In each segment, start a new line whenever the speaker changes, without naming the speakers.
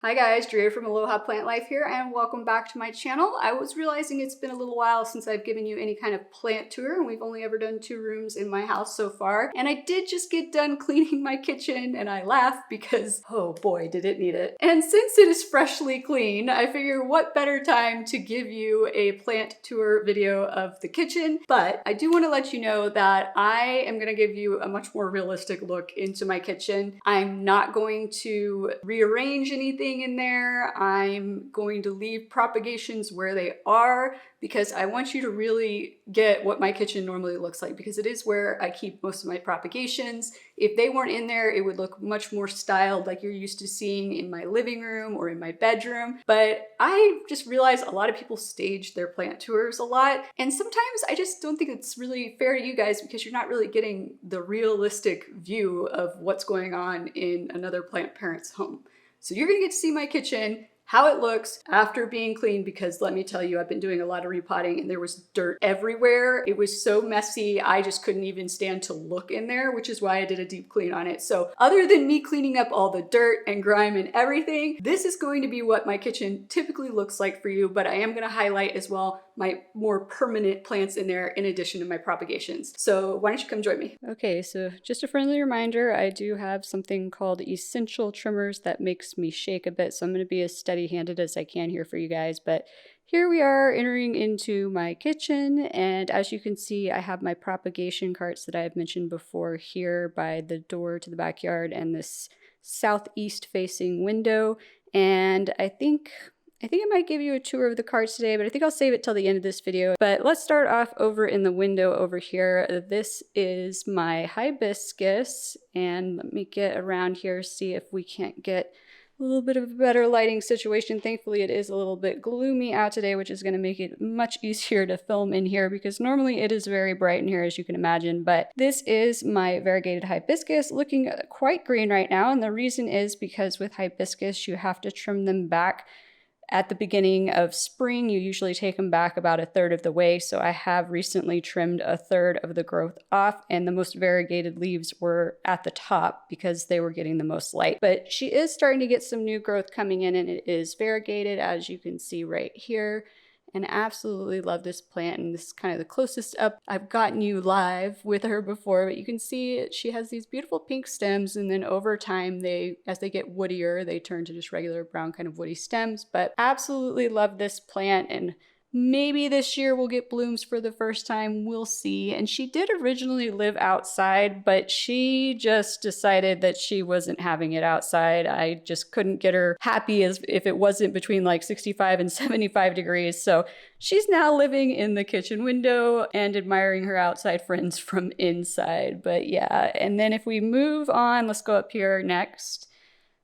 Hi guys, Drea from Aloha Plant Life here, and welcome back to my channel. I was realizing it's been a little while since I've given you any kind of plant tour, and we've only ever done 2 rooms in my house so far. And I did just get done cleaning my kitchen, and I laugh because, oh boy, did it need it. And since it is freshly clean, I figure what better time to give you a plant tour video of the kitchen. But I do want to let you know that I am going to give you a much more realistic look into my kitchen. I'm not going to rearrange anything in there. I'm going to leave propagations where they are because I want you to really get what my kitchen normally looks like, because it is where I keep most of my propagations. If they weren't in there, it would look much more styled like you're used to seeing in my living room or in my bedroom. But I just realized a lot of people stage their plant tours a lot, and sometimes I just don't think it's really fair to you guys because you're not really getting the realistic view of what's going on in another plant parent's home. So you're gonna get to see my kitchen, how it looks after being cleaned, because let me tell you, I've been doing a lot of repotting and there was dirt everywhere. It was so messy, I just couldn't even stand to look in there, which is why I did a deep clean on it. So other than me cleaning up all the dirt and grime and everything, this is going to be what my kitchen typically looks like for you, but I am gonna highlight as well my more permanent plants in there in addition to my propagations. So why don't you come join me? Okay, so just a friendly reminder, I do have something called essential trimmers that makes me shake a bit, so I'm gonna be as steady-handed as I can here for you guys. But here we are entering into my kitchen, and as you can see, I have my propagation carts that I have mentioned before here by the door to the backyard and this southeast facing window. And I think I might give you a tour of the carts today, but I think I'll save it till the end of this video. But let's start off over in the window over here. This is my hibiscus, and let me get around here, see if we can't get a little bit of a better lighting situation. Thankfully, it is a little bit gloomy out today, which is going to make it much easier to film in here because normally it is very bright in here, as you can imagine. But this is my variegated hibiscus, looking quite green right now. And the reason is because with hibiscus, you have to trim them back at the beginning of spring. You usually take them back about 1/3 of the way. So I have recently trimmed 1/3 of the growth off, and the most variegated leaves were at the top because they were getting the most light. But she is starting to get some new growth coming in, and it is variegated, as you can see right here. And absolutely love this plant, and this is kind of the closest up I've gotten you live with her before, but you can see she has these beautiful pink stems, and then over time as they get woodier, they turn to just regular brown kind of woody stems. But absolutely love this plant, and maybe this year we'll get blooms for the first time, we'll see. And she did originally live outside, but she just decided that she wasn't having it outside. I just couldn't get her happy as if it wasn't between like 65 and 75 degrees. So she's now living in the kitchen window and admiring her outside friends from inside. But yeah, and then if we move on, let's go up here next.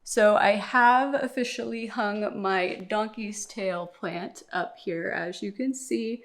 So I have officially hung my donkey's tail plant up here, as you can see,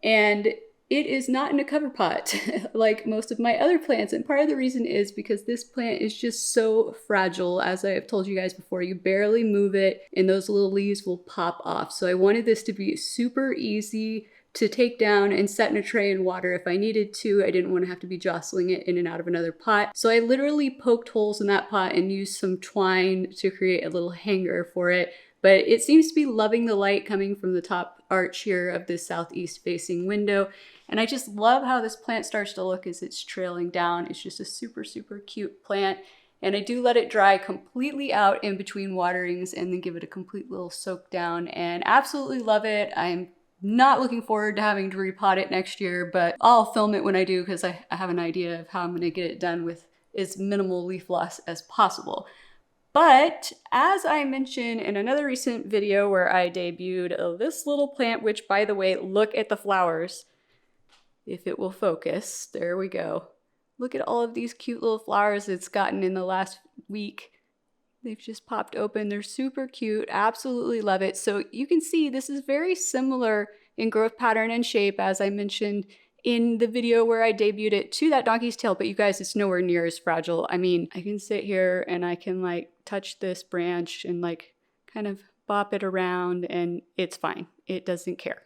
and it is not in a cover pot like most of my other plants. And part of the reason is because this plant is just so fragile. As I have told you guys before, you barely move it and those little leaves will pop off. So I wanted this to be super easy to take down and set in a tray and water if I needed to. I didn't want to have to be jostling it in and out of another pot. So I literally poked holes in that pot and used some twine to create a little hanger for it. But it seems to be loving the light coming from the top arch here of this southeast facing window. And I just love how this plant starts to look as it's trailing down. It's just a super, super cute plant. And I do let it dry completely out in between waterings and then give it a complete little soak down, and absolutely love it. I'm not looking forward to having to repot it next year, but I'll film it when I do because I have an idea of how I'm going to get it done with as minimal leaf loss as possible. But as I mentioned in another recent video where I debuted this little plant, which by the way, look at the flowers. If it will focus, there we go. Look at all of these cute little flowers it's gotten in the last week. They've just popped open. They're super cute. Absolutely love it. So you can see this is very similar in growth pattern and shape, as I mentioned in the video where I debuted it, to that donkey's tail. But you guys, it's nowhere near as fragile. I mean, I can sit here and I can like touch this branch and like kind of bop it around and it's fine. It doesn't care.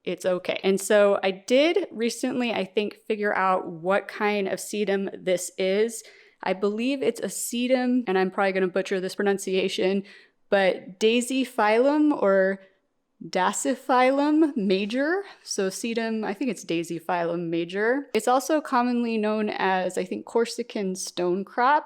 It's okay. And so I did recently, I think, figure out what kind of sedum this is. I believe it's a sedum, and I'm probably going to butcher this pronunciation, but dasyphyllum or dasyphyllum major. So Sedum, I think it's dasyphyllum major. It's also commonly known as, I think, Corsican stonecrop,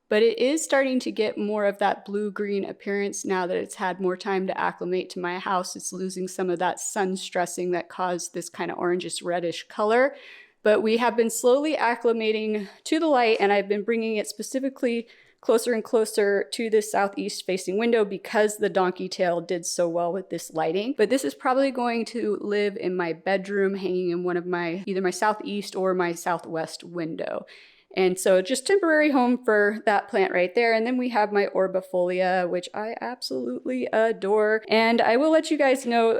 but it is starting to get more of that blue-green appearance now that it's had more time to acclimate to my house. It's losing some of that sun stressing that caused this kind of orangish reddish color. But we have been slowly acclimating to the light, and I've been bringing it specifically closer and closer to this southeast facing window because the donkey tail did so well with this lighting. But this is probably going to live in my bedroom, hanging in one of my, either my southeast or my southwest window. And so just temporary home for that plant right there. And then we have my orbifolia, which I absolutely adore. And I will let you guys know,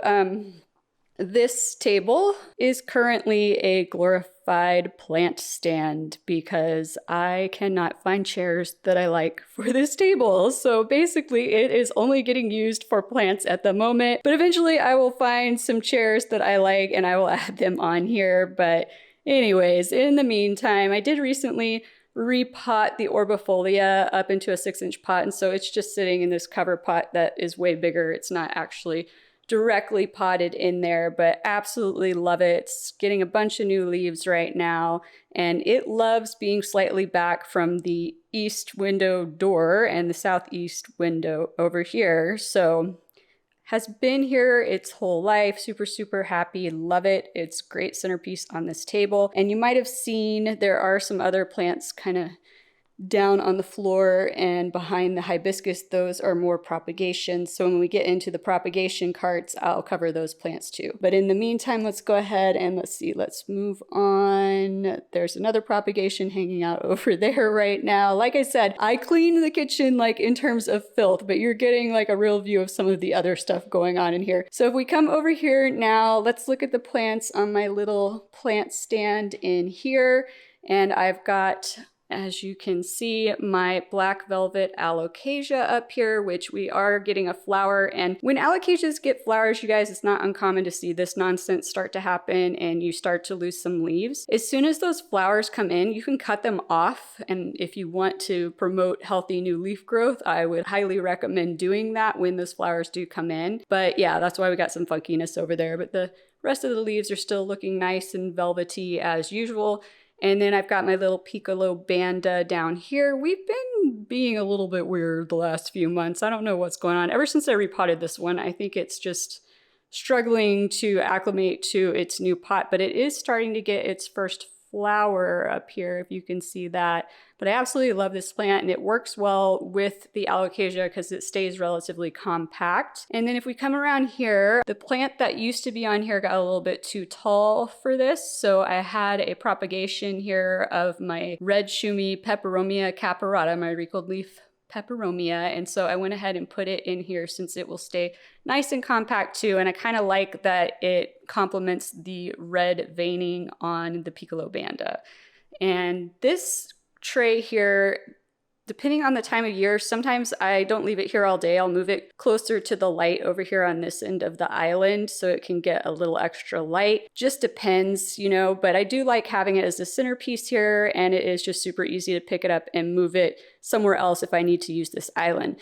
this table is currently a glorified plant stand because I cannot find chairs that I like for this table. So basically it is only getting used for plants at the moment, but eventually I will find some chairs that I like and I will add them on here. But anyways, in the meantime, I did recently repot the orbifolia up into a 6-inch pot. And so it's just sitting in this cover pot that is way bigger. It's not actually directly potted in there, but absolutely love it. It's getting a bunch of new leaves right now, and it loves being slightly back from the east window door and the southeast window over here. So has been here its whole life. Super, super happy. Love it. It's a great centerpiece on this table. And you might have seen there are some other plants kind of down on the floor and behind the hibiscus. Those are more propagations. So when we get into the propagation carts, I'll cover those plants too. But in the meantime, let's go ahead and let's move on. There's another propagation hanging out over there right now. Like I said, I clean the kitchen like in terms of filth, but you're getting like a real view of some of the other stuff going on in here. So if we come over here now, let's look at the plants on my little plant stand in here. And I've got, as you can see, my black velvet Alocasia up here, which we are getting a flower. And when Alocasias get flowers, you guys, it's not uncommon to see this nonsense start to happen and you start to lose some leaves. As soon as those flowers come in, you can cut them off. And if you want to promote healthy new leaf growth, I would highly recommend doing that when those flowers do come in. But yeah, that's why we got some funkiness over there. But the rest of the leaves are still looking nice and velvety as usual. And then I've got my little Picolo Banda down here. We've been being a little bit weird the last few months. I don't know what's going on. Ever since I repotted this one, I think it's just struggling to acclimate to its new pot, but it is starting to get its first flower up here, if you can see that. But I absolutely love this plant, and it works well with the Alocasia because it stays relatively compact. And then if we come around here, the plant that used to be on here got a little bit too tall for this. So I had a propagation here of my red Schumi Peperomia caperata, my wrinkled leaf peperomia. And so I went ahead and put it in here since it will stay nice and compact too. And I kind of like that it complements the red veining on the Picolo Banda. And this tray here, depending on the time of year, sometimes I don't leave it here all day. I'll move it closer to the light over here on this end of the island so it can get a little extra light. Just depends, you know, but I do like having it as a centerpiece here, and it is just super easy to pick it up and move it somewhere else if I need to use this island.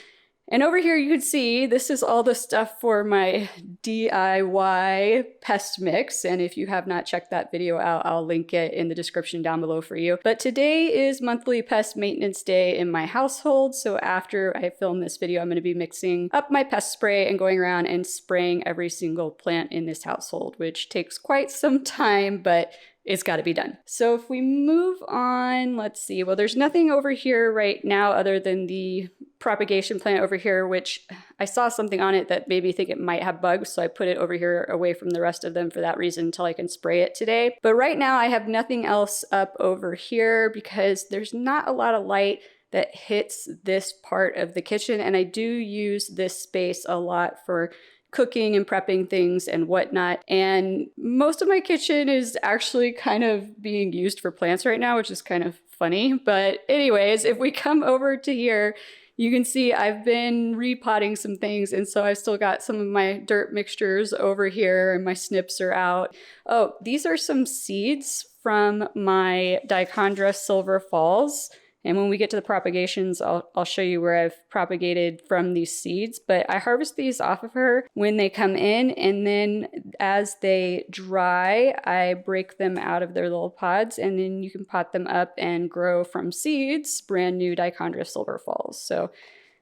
And over here you can see this is all the stuff for my DIY pest mix. And if you have not checked that video out, I'll link it in the description down below for you. But today is monthly pest maintenance day in my household. So after I film this video, I'm going to be mixing up my pest spray and going around and spraying every single plant in this household, which takes quite some time, but it's got to be done. So if we move on, let's see. Well, there's nothing over here right now other than the propagation plant over here, which I saw something on it that made me think it might have bugs. So I put it over here away from the rest of them for that reason until I can spray it today. But right now I have nothing else up over here because there's not a lot of light that hits this part of the kitchen. And I do use this space a lot for cooking and prepping things and whatnot. And most of my kitchen is actually kind of being used for plants right now, which is kind of funny. But anyways, if we come over to here, you can see I've been repotting some things. And so I've still got some of my dirt mixtures over here and my snips are out. Oh, these are some seeds from my Dichondra Silver Falls. And when we get to the propagations, I'll show you where I've propagated from these seeds. But I harvest these off of her when they come in, and then as they dry, I break them out of their little pods, and then you can pot them up and grow from seeds brand new Dichondra silverfalls. So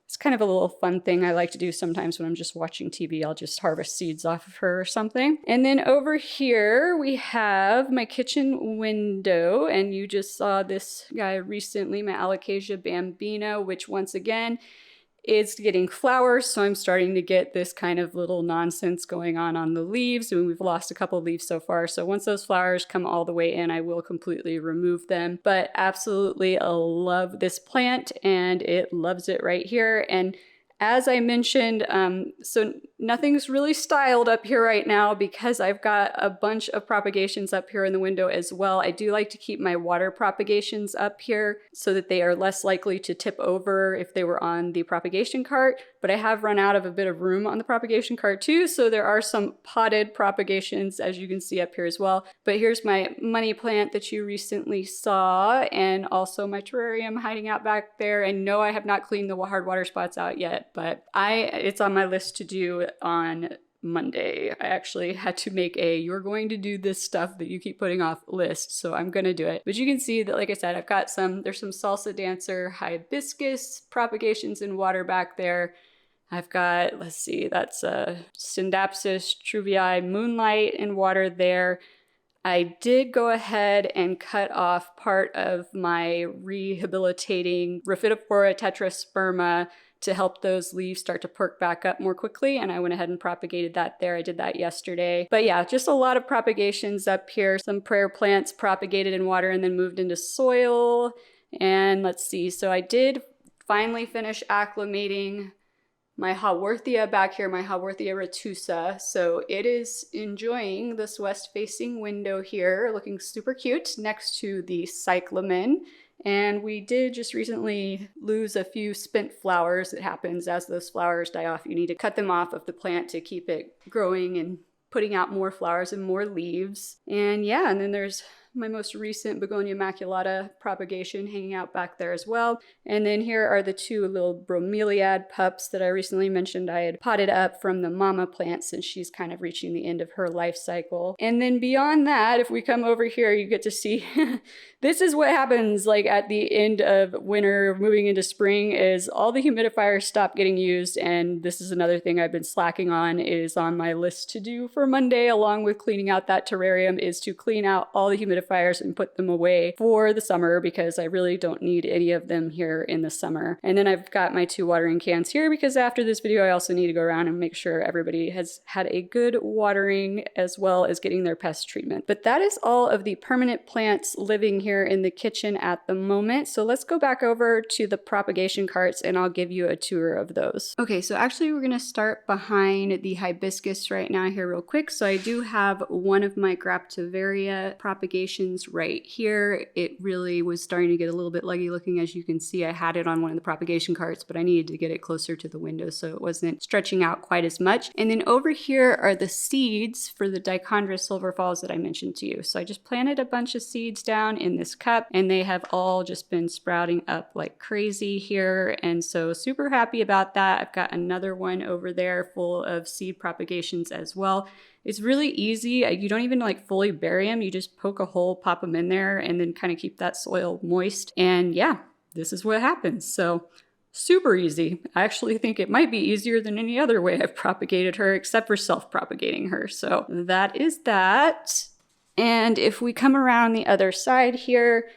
it's kind of a little fun thing I like to do sometimes when I'm just watching TV. I'll just harvest seeds off of her or something. And then over here we have my kitchen window, and you just saw this guy recently, my Alocasia bambino, which once again is getting flowers, so I'm starting to get this kind of little nonsense going on the leaves, and we've lost a couple of leaves so far. So once those flowers come all the way in, I will completely remove them. But absolutely love this plant, and it loves it right here. And as I mentioned, so nothing's really styled up here right now because I've got a bunch of propagations up here in the window as well. I do like to keep my water propagations up here so that they are less likely to tip over if they were on the propagation cart, but I have run out of a bit of room on the propagation cart too, so there are some potted propagations as you can see up here as well. But here's my money plant that you recently saw, and also my terrarium hiding out back there. And no, I have not cleaned the hard water spots out yet, but it's on my list to do on Monday. I actually had to make a "you're going to do this stuff that you keep putting off" list, so I'm gonna do it. But you can see that, like I said, I've got there's some Salsa dancer hibiscus propagations in water back there. I've got, let's see, that's a Syndapsis truvii moonlight in water there. I did go ahead and cut off part of my rehabilitating Rhaphidophora tetrasperma to help those leaves start to perk back up more quickly, and I went ahead and propagated that there. I did that yesterday. But yeah, just a lot of propagations up here. Some prayer plants propagated in water and then moved into soil. And let's see, so I did finally finish acclimating my Haworthia back here, my Haworthia retusa. So it is enjoying this west-facing window here, looking super cute next to the Cyclamen. And we did just recently lose a few spent flowers. It happens as those flowers die off. You need to cut them off of the plant to keep it growing and putting out more flowers and more leaves. And yeah, and then there's my most recent Begonia maculata propagation hanging out back there as well. And then here are the two little Bromeliad pups that I recently mentioned I had potted up from the mama plant since she's kind of reaching the end of her life cycle. And then beyond that, if we come over here, you get to see this is what happens like at the end of winter, moving into spring, is all the humidifiers stop getting used. And this is another thing I've been slacking on, is on my list to do for Monday, along with cleaning out that terrarium, is to clean out all the humidifiers and put them away for the summer, because I really don't need any of them here in the summer. And then I've got my two watering cans here because after this video I also need to go around and make sure everybody has had a good watering as well as getting their pest treatment. But that is all of the permanent plants living here in the kitchen at the moment. So let's go back over to the propagation carts and I'll give you a tour of those. Okay, so actually we're gonna start behind the hibiscus right now here real quick. So I do have one of my Graptoveria propagations right here. It really was starting to get a little bit leggy looking. As you can see, I had it on one of the propagation carts, but I needed to get it closer to the window so it wasn't stretching out quite as much. And then over here are the seeds for the Dichondra silverfalls that I mentioned to you. So I just planted a bunch of seeds down in this cup and they have all just been sprouting up like crazy here. And so super happy about that. I've got another one over there full of seed propagations as well. It's really easy. You don't even like fully bury them. You just poke a hole, pop them in there, and then kind of keep that soil moist. And yeah, this is what happens. So super easy. I actually think it might be easier than any other way I've propagated her, except for self-propagating her. So that is that. And if we come around the other side here,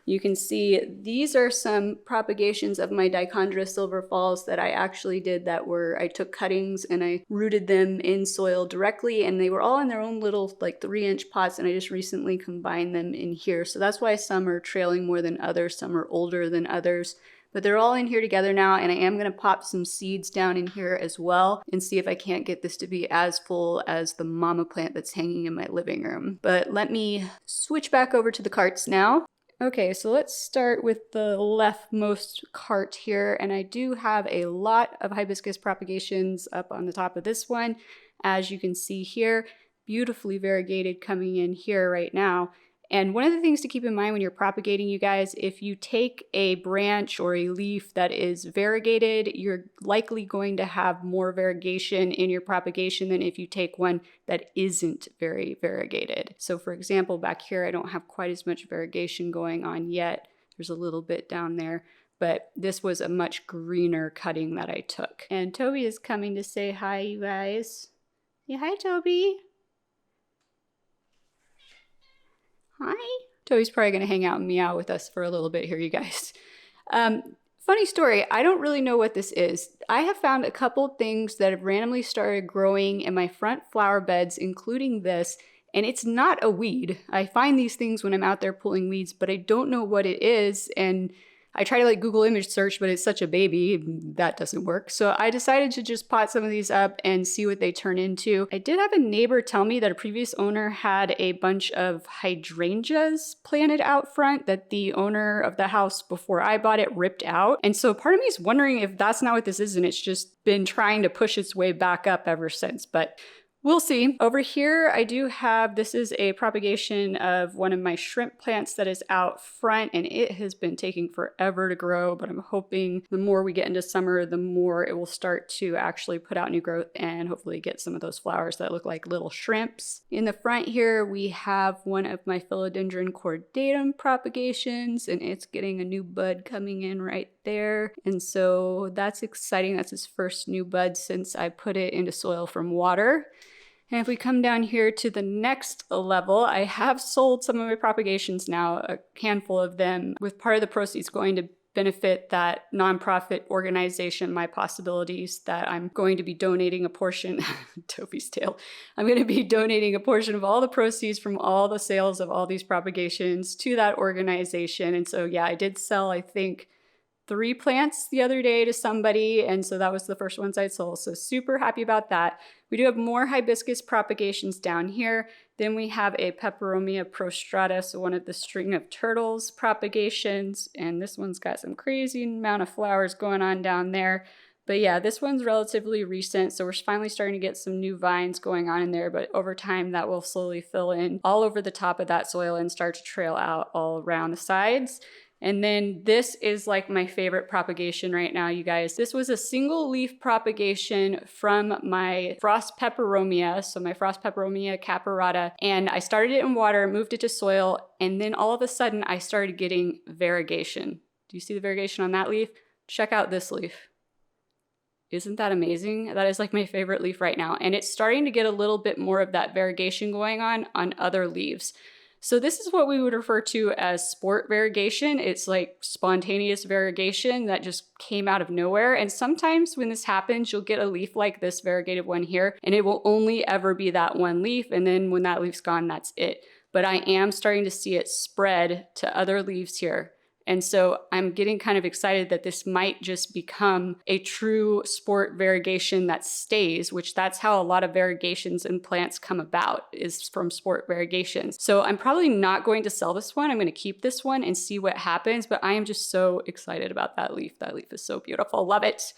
you can see these are some propagations of my Dichondra silverfalls that I actually did I took cuttings and I rooted them in soil directly, and they were all in their own little like 3-inch pots, and I just recently combined them in here. So that's why some are trailing more than others, some are older than others. But they're all in here together now, and I am gonna pop some seeds down in here as well and see if I can't get this to be as full as the mama plant that's hanging in my living room. But let me switch back over to the carts now. Okay, so let's start with the leftmost cart here, and I do have a lot of hibiscus propagations up on the top of this one. As you can see here, beautifully variegated coming in here right now. And one of the things to keep in mind when you're propagating, you guys, if you take a branch or a leaf that is variegated, you're likely going to have more variegation in your propagation than if you take one that isn't very variegated. So for example, back here, I don't have quite as much variegation going on yet. There's a little bit down there, but this was a much greener cutting that I took. And Toby is coming to say hi, you guys. Say hi, Toby. Hi. Toby's probably going to hang out and meow with us for a little bit here, you guys. Funny story, I don't really know what this is. I have found a couple things that have randomly started growing in my front flower beds, including this, and it's not a weed. I find these things when I'm out there pulling weeds, but I don't know what it is, and I try to like Google image search, but it's such a baby, that doesn't work. So I decided to just pot some of these up and see what they turn into. I did have a neighbor tell me that a previous owner had a bunch of hydrangeas planted out front that the owner of the house before I bought it ripped out. And so part of me is wondering if that's not what this is and it's just been trying to push its way back up ever since, but we'll see. Over here, I do have, this is a propagation of one of my shrimp plants that is out front, and it has been taking forever to grow, but I'm hoping the more we get into summer, the more it will start to actually put out new growth and hopefully get some of those flowers that look like little shrimps. In the front here, we have one of my philodendron cordatum propagations, and it's getting a new bud coming in right there. And so that's exciting. That's its first new bud since I put it into soil from water. And if we come down here to the next level, I have sold some of my propagations now, a handful of them, with part of the proceeds going to benefit that nonprofit organization, My Possibilities, that I'm going to be donating a portion, Toby's tail, I'm going to be donating a portion of all the proceeds from all the sales of all these propagations to that organization. And so, yeah, I did sell, I think, 3 plants the other day to somebody, and so that was the first ones I sold. So super happy about that. We do have more hibiscus propagations down here. Then we have a Peperomia prostrata, so one of the string of turtles propagations, and this one's got some crazy amount of flowers going on down there. But yeah, this one's relatively recent, so we're finally starting to get some new vines going on in there, but over time that will slowly fill in all over the top of that soil and start to trail out all around the sides. And then this is like my favorite propagation right now, you guys. This was a single leaf propagation from my frost peperomia, so my frost peperomia caperata, and I started it in water, moved it to soil, and then all of a sudden I started getting variegation. Do you see the variegation on that leaf? Check out this leaf. Isn't that amazing? That is like my favorite leaf right now, and it's starting to get a little bit more of that variegation going on other leaves. So this is what we would refer to as sport variegation. It's like spontaneous variegation that just came out of nowhere. And sometimes when this happens, you'll get a leaf like this variegated one here, and it will only ever be that one leaf. And then when that leaf's gone, that's it. But I am starting to see it spread to other leaves here. And so I'm getting kind of excited that this might just become a true sport variegation that stays, which that's how a lot of variegations in plants come about, is from sport variegations. So I'm probably not going to sell this one. I'm going to keep this one and see what happens, but I am just so excited about that leaf. That leaf is so beautiful. Love it.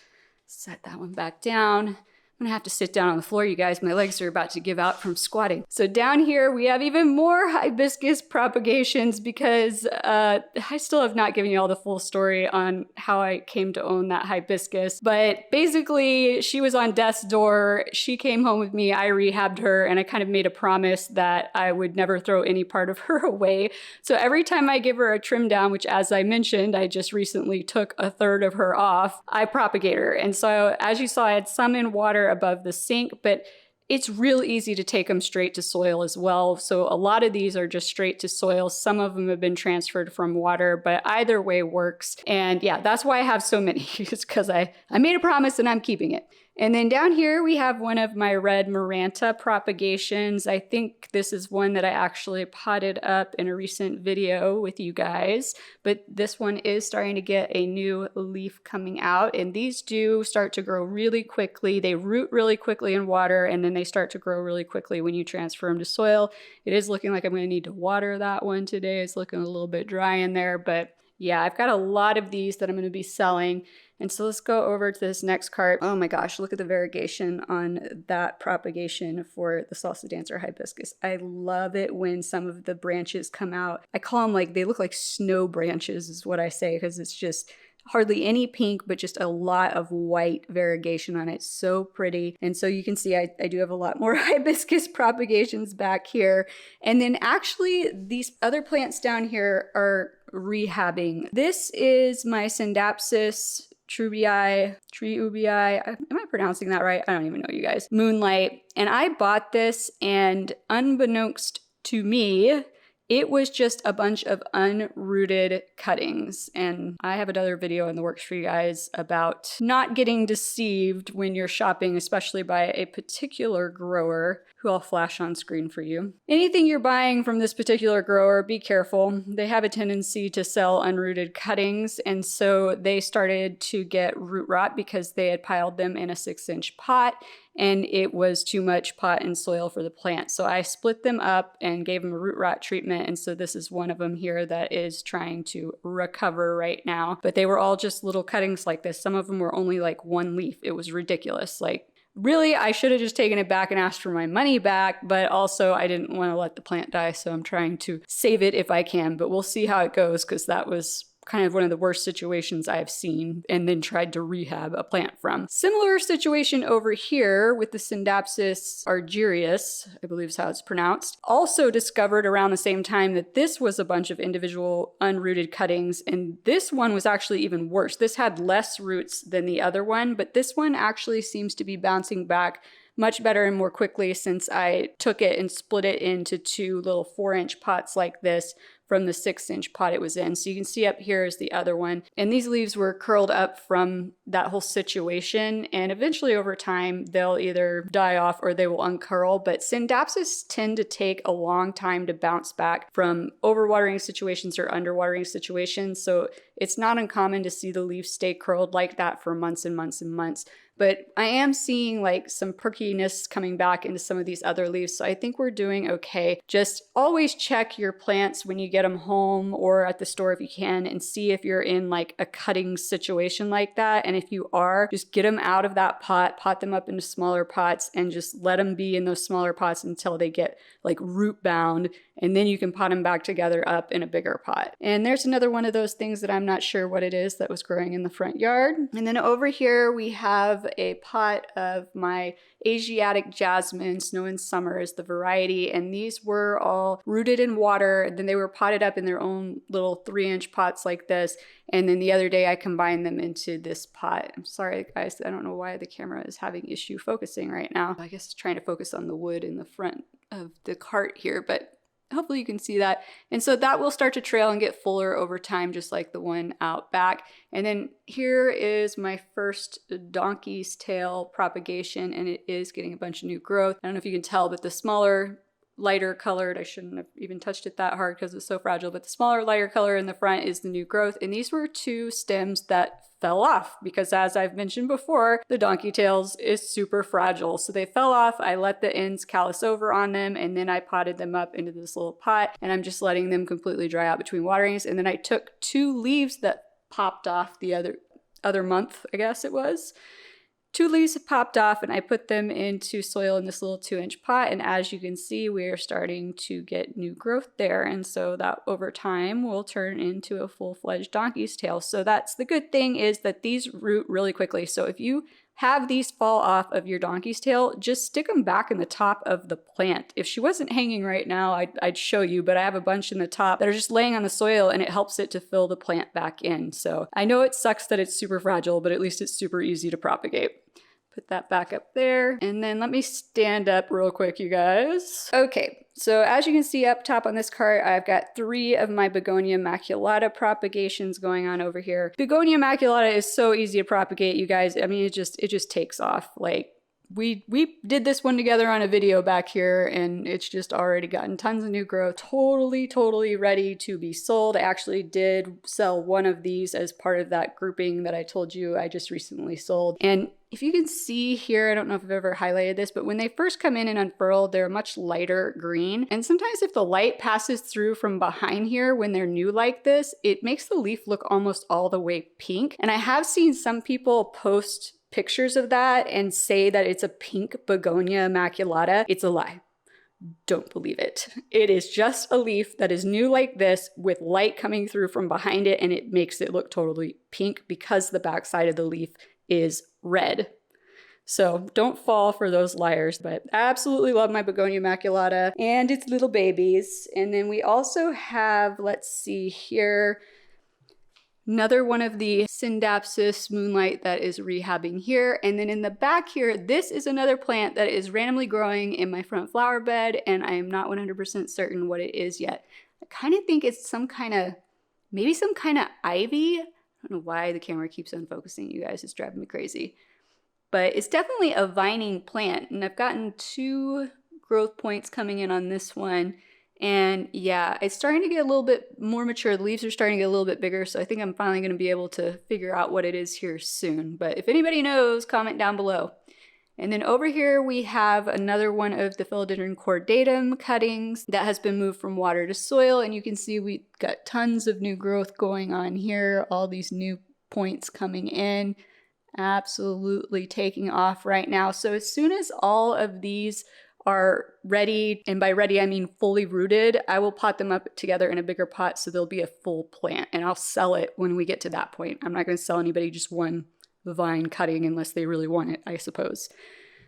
Set that one back down. I'm gonna have to sit down on the floor, you guys. My legs are about to give out from squatting. So down here, we have even more hibiscus propagations because I still have not given you all the full story on how I came to own that hibiscus. But basically, she was on death's door. She came home with me, I rehabbed her, and I kind of made a promise that I would never throw any part of her away. So every time I give her a trim down, which as I mentioned, I just recently took 1/3 of her off, I propagate her. And so as you saw, I had some in water above the sink, but it's real easy to take them straight to soil as well. So a lot of these are just straight to soil. Some of them have been transferred from water, but either way works. And yeah, that's why I have so many. It's because I made a promise and I'm keeping it. And then down here, we have one of my red Maranta propagations. I think this is one that I actually potted up in a recent video with you guys, but this one is starting to get a new leaf coming out, and these do start to grow really quickly. They root really quickly in water, and then they start to grow really quickly when you transfer them to soil. It is looking like I'm going to need to water that one today. It's looking a little bit dry in there, but yeah, I've got a lot of these that I'm going to be selling. And so let's go over to this next cart. Oh my gosh, look at the variegation on that propagation for the salsa dancer hibiscus. I love it when some of the branches come out. I call them like, they look like snow branches is what I say, because it's just hardly any pink, but just a lot of white variegation on it. So pretty. And so you can see I do have a lot more hibiscus propagations back here. And then actually these other plants down here are rehabbing. This is my Syndapsis triubii. Am I pronouncing that right? I don't even know, you guys. Moonlight. And I bought this, and unbeknownst to me, it was just a bunch of unrooted cuttings. And I have another video in the works for you guys about not getting deceived when you're shopping, especially by a particular grower, who I'll flash on screen for you. Anything you're buying from this particular grower, be careful. They have a tendency to sell unrooted cuttings, and so they started to get root rot because they had piled them in a 6-inch pot, and it was too much pot and soil for the plant. So I split them up and gave them a root rot treatment, and so this is one of them here that is trying to recover right now. But they were all just little cuttings like this. Some of them were only like one leaf. It was ridiculous. Like, really, I should have just taken it back and asked for my money back, but also I didn't want to let the plant die, so I'm trying to save it if I can. But we'll see how it goes, because that was kind of one of the worst situations I've seen, and then tried to rehab a plant from. Similar situation over here with the Syndapsis argyrius, I believe is how it's pronounced. Also discovered around the same time that this was a bunch of individual unrooted cuttings, and this one was actually even worse. This had less roots than the other one, but this one actually seems to be bouncing back much better and more quickly since I took it and split it into 2 little 4-inch pots like this from the 6-inch pot it was in. So you can see up here is the other one. And these leaves were curled up from that whole situation. And eventually over time, they'll either die off or they will uncurl. But Syndapsis tend to take a long time to bounce back from overwatering situations or underwatering situations. So it's not uncommon to see the leaves stay curled like that for months and months and months. But I am seeing like some perkiness coming back into some of these other leaves. So I think we're doing okay. Just always check your plants when you get them home or at the store if you can, and see if you're in like a cutting situation like that. And if you are, just get them out of that pot, pot them up into smaller pots, and just let them be in those smaller pots until they get like root bound. And then you can pot them back together up in a bigger pot. And there's another one of those things that I'm not sure what it is that was growing in the front yard. And then over here we have a pot of my Asiatic jasmine. Snow and Summer is the variety, and these were all rooted in water. And then they were potted up in their own little 3-inch pots like this. And then the other day I combined them into this pot. I'm sorry guys, I don't know why the camera is having issue focusing right now. I guess it's trying to focus on the wood in the front of the cart here, but hopefully you can see that. And so that will start to trail and get fuller over time, just like the one out back. And then here is my first donkey's tail propagation, and it is getting a bunch of new growth. I don't know if you can tell, but the smaller, lighter colored, I shouldn't have even touched it that hard because it's so fragile, but the smaller, lighter color in the front is the new growth. And these were 2 stems that fell off because, as I've mentioned before, the donkey tails is super fragile. So they fell off. I let the ends callus over on them, and then I potted them up into this little pot, and I'm just letting them completely dry out between waterings. And then I took 2 leaves that popped off the other month, I guess it was. 2 leaves popped off, and I put them into soil in this little 2-inch pot. And as you can see, we are starting to get new growth there. And so that over time will turn into a full-fledged donkey's tail. So that's the good thing, is that these root really quickly. So if you have these fall off of your donkey's tail, just stick them back in the top of the plant. If she wasn't hanging right now, I'd show you, but I have a bunch in the top that are just laying on the soil, and it helps it to fill the plant back in. So I know it sucks that it's super fragile, but at least it's super easy to propagate. Put that back up there. And then let me stand up real quick, you guys. Okay, so as you can see up top on this cart, I've got 3 of my Begonia maculata propagations going on over here. Begonia maculata is so easy to propagate, you guys. I mean, it just takes off. Like, we did this one together on a video back here, and it's just already gotten tons of new growth. Totally ready to be sold. I actually did sell one of these as part of that grouping that I told you I just recently sold. And if you can see here, I don't know if I've ever highlighted this, but when they first come in and unfurl, they're much lighter green. And sometimes if the light passes through from behind here when they're new like this, it makes the leaf look almost all the way pink. And I have seen some people post pictures of that and say that it's a pink begonia immaculata. It's a lie. Don't believe it. It is just a leaf that is new like this with light coming through from behind it, and it makes it look totally pink because the backside of the leaf is red. So don't fall for those liars, but I absolutely love my begonia immaculata and its little babies. And then we also have, let's see here, another one of the Scindapsus moonlight that is rehabbing here. And then in the back here, this is another plant that is randomly growing in my front flower bed, and I am not 100% certain what it is yet. I kind of think it's some kind of, maybe some kind of ivy. I don't know why the camera keeps unfocusing, you guys. It's driving me crazy. But it's definitely a vining plant, and I've gotten 2 growth points coming in on this one. And yeah, it's starting to get a little bit more mature. The leaves are starting to get a little bit bigger, so I think I'm finally going to be able to figure out what it is here soon. But if anybody knows, comment down below. And then over here we have another one of the Philodendron cordatum cuttings that has been moved from water to soil, and you can see we got tons of new growth going on here, all these new points coming in. Absolutely taking off right now. So as soon as all of these are ready, and by ready I mean fully rooted, I will pot them up together in a bigger pot so they'll be a full plant, and I'll sell it when we get to that point. I'm not going to sell anybody just one vine cutting unless they really want it, I suppose.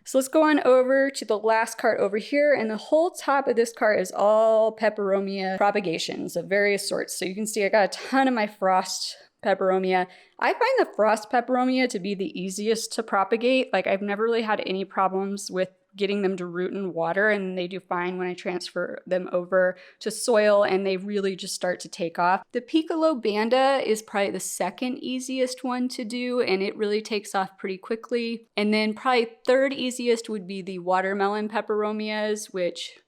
So let's go on over to the last cart over here, and the whole top of this cart is all peperomia propagations of various sorts. So you can see I got a ton of my frost peperomia. I find the frost peperomia to be the easiest to propagate. Like, I've never really had any problems with getting them to root in water, and they do fine when I transfer them over to soil, and they really just start to take off. The Picolo Banda is probably the second easiest one to do, and it really takes off pretty quickly. And then probably third easiest would be the watermelon peperomias, which,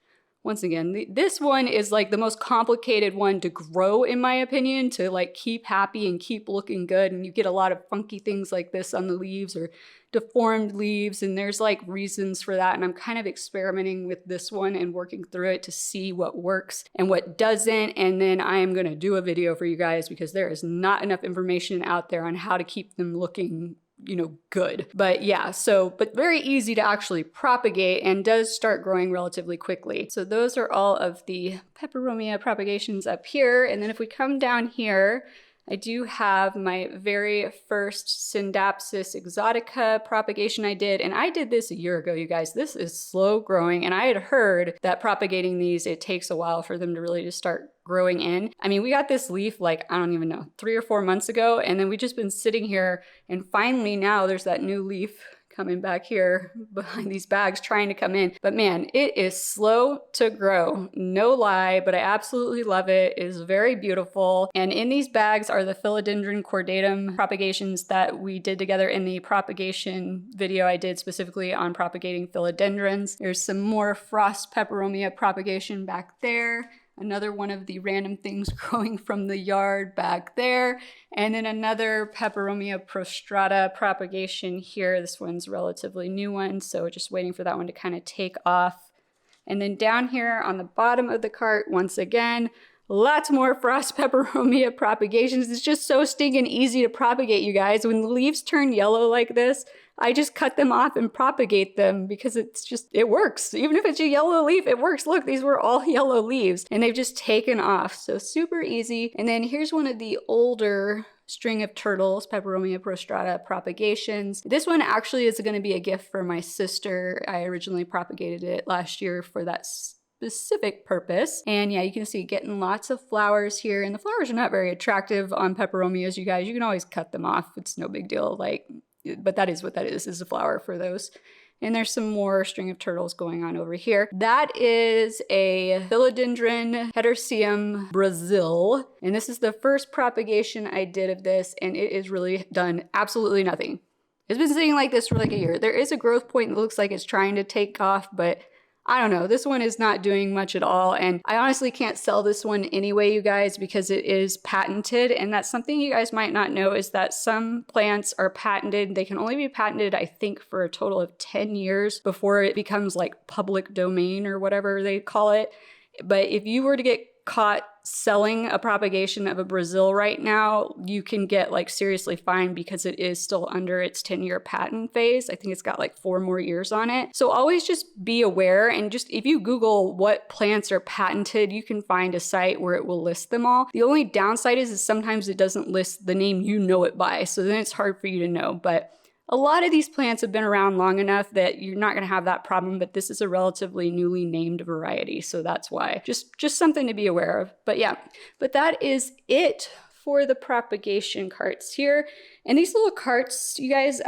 once again, this one is like the most complicated one to grow, in my opinion, to like keep happy and keep looking good. And you get a lot of funky things like this on the leaves, or deformed leaves, and there's like reasons for that. And I'm kind of experimenting with this one and working through it to see what works and what doesn't. And then I am going to do a video for you guys because there is not enough information out there on how to keep them looking, you know, good. But yeah, but very easy to actually propagate and does start growing relatively quickly. So those are all of the peperomia propagations up here. And then if we come down here, I do have my very first Scindapsus exotica propagation I did, and I did this a year ago, you guys. This is slow growing, and I had heard that propagating these, it takes a while for them to really just start growing in. I mean, we got this leaf like, I don't even know, 3 or 4 months ago, and then we just been sitting here, and finally now there's that new leaf coming back here behind these bags trying to come in. But man, it is slow to grow, no lie, but I absolutely love it. It is very beautiful. And in these bags are the Philodendron cordatum propagations that we did together in the propagation video I did specifically on propagating philodendrons. There's some more frost peperomia propagation back there. Another one of the random things growing from the yard back there. And then another Peperomia prostrata propagation here. This one's a relatively new one, so just waiting for that one to kind of take off. And then down here on the bottom of the cart, once again, lots more frost peperomia propagations. It's just so stinking easy to propagate, you guys. When the leaves turn yellow like this, I just cut them off and propagate them because it works. Even if it's a yellow leaf, it works. Look, these were all yellow leaves and they've just taken off. So super easy. And then here's one of the older string of turtles, Peperomia prostrata propagations. This one actually is going to be a gift for my sister. I originally propagated it last year for that specific purpose. And yeah, you can see getting lots of flowers here, and the flowers are not very attractive on peperomias, you guys. You can always cut them off. It's no big deal. But that is what that is a flower for those. And there's some more string of turtles going on over here. That is a Philodendron heterseum Brazil. And this is the first propagation I did of this, and it is really done absolutely nothing. It's been sitting like this for like a year. There is a growth point that looks like it's trying to take off, but I don't know. This one is not doing much at all. And I honestly can't sell this one anyway, you guys, because it is patented. And that's something you guys might not know, is that some plants are patented. They can only be patented, I think, for a total of 10 years before it becomes like public domain or whatever they call it. But if you were to get caught selling a propagation of a Brazil right now, you can get like seriously fined because it is still under its 10-year patent phase. I think it's got like 4 more years on it. So always just be aware, and just if you Google what plants are patented, you can find a site where it will list them all. The only downside is sometimes it doesn't list the name you know it by, so then it's hard for you to know. But a lot of these plants have been around long enough that you're not going to have that problem, but this is a relatively newly named variety, so that's why. Just something to be aware of. But yeah, but that is it for the propagation carts here. And these little carts, you guys,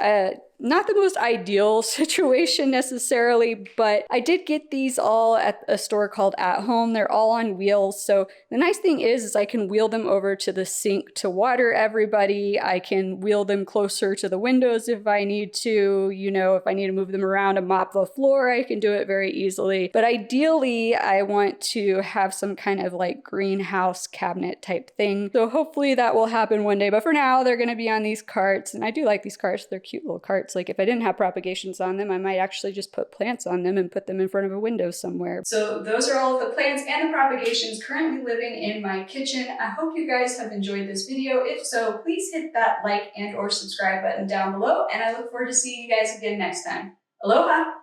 not the most ideal situation necessarily, but I did get these all at a store called At Home. They're all on wheels. So the nice thing is I can wheel them over to the sink to water everybody. I can wheel them closer to the windows if I need to. You know, if I need to move them around and mop the floor, I can do it very easily. But ideally, I want to have some kind of like greenhouse cabinet type thing. So hopefully that will happen one day. But for now, they're going to be on these carts. And I do like these carts. They're cute little carts. Like if I didn't have propagations on them, I might actually just put plants on them and put them in front of a window somewhere. So those are all of the plants and the propagations currently living in my kitchen. I hope you guys have enjoyed this video. If so, please hit that like and or subscribe button down below. And I look forward to seeing you guys again next time. Aloha!